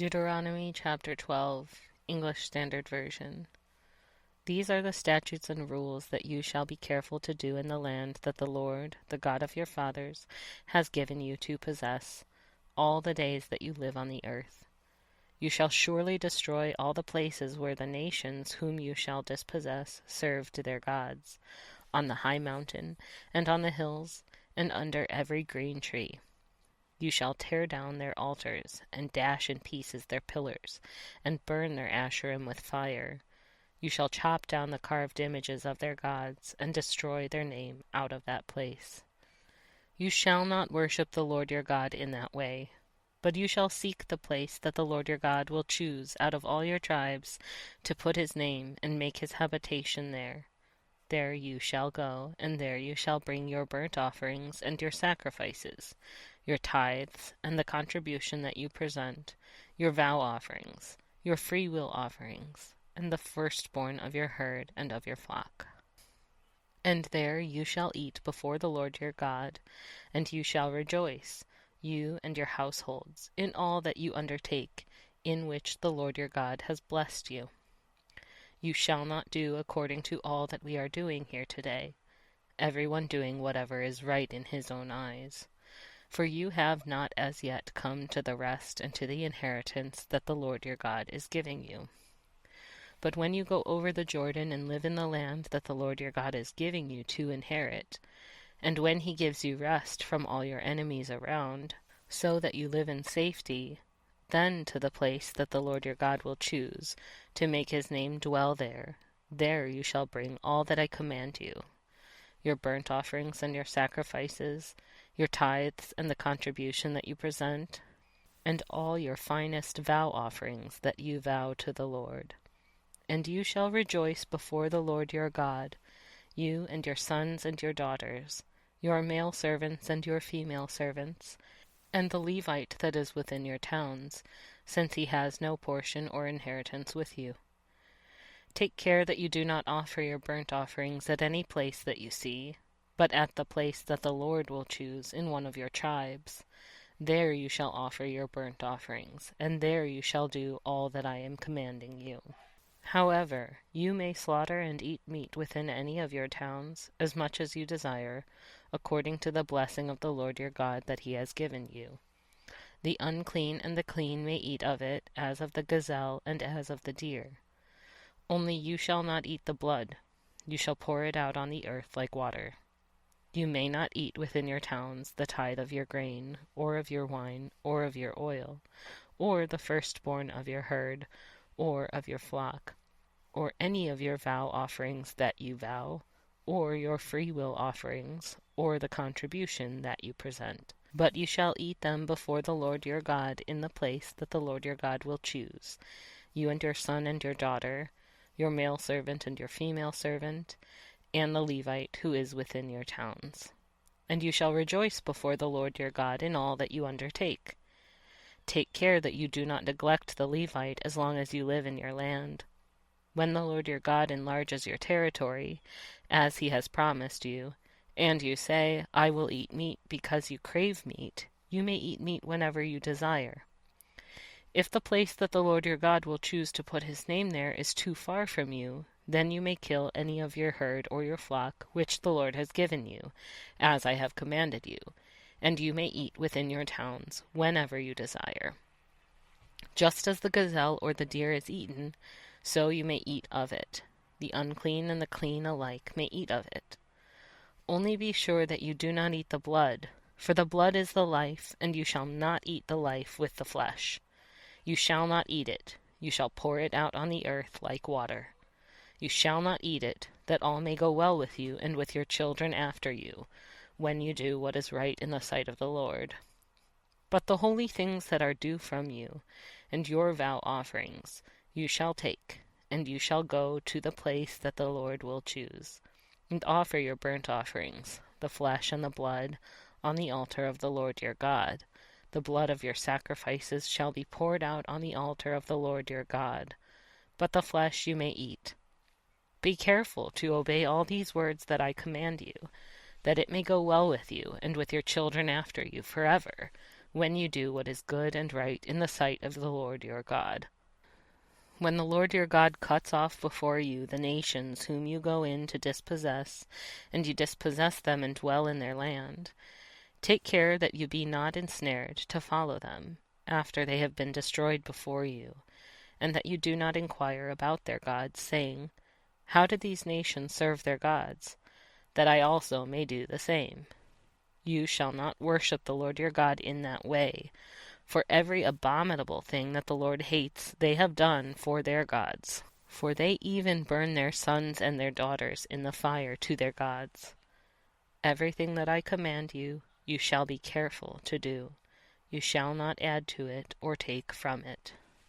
Deuteronomy chapter 12, English Standard Version. These are the statutes and rules that you shall be careful to do in the land that the Lord, the God of your fathers, has given you to possess, all the days that you live on the earth. You shall surely destroy all the places where the nations whom you shall dispossess served their gods, on the high mountain, and on the hills, and under every green tree. You shall tear down their altars, and dash in pieces their pillars, and burn their Asherim with fire. You shall chop down the carved images of their gods, and destroy their name out of that place. You shall not worship the Lord your God in that way, but you shall seek the place that the Lord your God will choose out of all your tribes to put his name and make his habitation there. There you shall go, and there you shall bring your burnt offerings and your sacrifices, your tithes, and the contribution that you present, your vow offerings, your freewill offerings, and the firstborn of your herd and of your flock. And there you shall eat before the Lord your God, and you shall rejoice, you and your households, in all that you undertake, in which the Lord your God has blessed you. You shall not do according to all that we are doing here today, everyone doing whatever is right in his own eyes. For you have not as yet come to the rest and to the inheritance that the Lord your God is giving you. But when you go over the Jordan and live in the land that the Lord your God is giving you to inherit, and when he gives you rest from all your enemies around, so that you live in safety, then to the place that the Lord your God will choose, to make his name dwell there, there you shall bring all that I command you, your burnt offerings and your sacrifices, your tithes and the contribution that you present, and all your finest vow offerings that you vow to the Lord. And you shall rejoice before the Lord your God, you and your sons and your daughters, your male servants and your female servants, and the Levite that is within your towns, since he has no portion or inheritance with you. Take care that you do not offer your burnt offerings at any place that you see, but at the place that the Lord will choose in one of your tribes. There you shall offer your burnt offerings, and there you shall do all that I am commanding you. However, you may slaughter and eat meat within any of your towns, as much as you desire, according to the blessing of the Lord your God that he has given you. The unclean and the clean may eat of it, as of the gazelle and as of the deer. Only you shall not eat the blood. You shall pour it out on the earth like water. You may not eat within your towns the tithe of your grain, or of your wine, or of your oil, or the firstborn of your herd, or of your flock, or any of your vow offerings that you vow, or your freewill offerings, or the contribution that you present. But you shall eat them before the Lord your God in the place that the Lord your God will choose, you and your son and your daughter, your male servant and your female servant, and the Levite who is within your towns. And you shall rejoice before the Lord your God in all that you undertake. Take care that you do not neglect the Levite as long as you live in your land. When the Lord your God enlarges your territory, as he has promised you, and you say, I will eat meat because you crave meat, you may eat meat whenever you desire. If the place that the Lord your God will choose to put his name there is too far from you, then you may kill any of your herd or your flock which the Lord has given you, as I have commanded you, and you may eat within your towns whenever you desire. Just as the gazelle or the deer is eaten, so you may eat of it. The unclean and the clean alike may eat of it. Only be sure that you do not eat the blood, for the blood is the life, and you shall not eat the life with the flesh. You shall not eat it. You shall pour it out on the earth like water. You shall not eat it, that all may go well with you and with your children after you, when you do what is right in the sight of the Lord. But the holy things that are due from you, and your vow offerings, you shall take, and you shall go to the place that the Lord will choose, and offer your burnt offerings, the flesh and the blood, on the altar of the Lord your God. The blood of your sacrifices shall be poured out on the altar of the Lord your God, but the flesh you may eat. Be careful to obey all these words that I command you, that it may go well with you and with your children after you forever, when you do what is good and right in the sight of the Lord your God. When the Lord your God cuts off before you the nations whom you go in to dispossess, and you dispossess them and dwell in their land, take care that you be not ensnared to follow them, after they have been destroyed before you, and that you do not inquire about their gods, saying, How did these nations serve their gods? That I also may do the same. You shall not worship the Lord your God in that way, for every abominable thing that the Lord hates they have done for their gods. For they even burn their sons and their daughters in the fire to their gods. Everything that I command you, you shall be careful to do. You shall not add to it or take from it.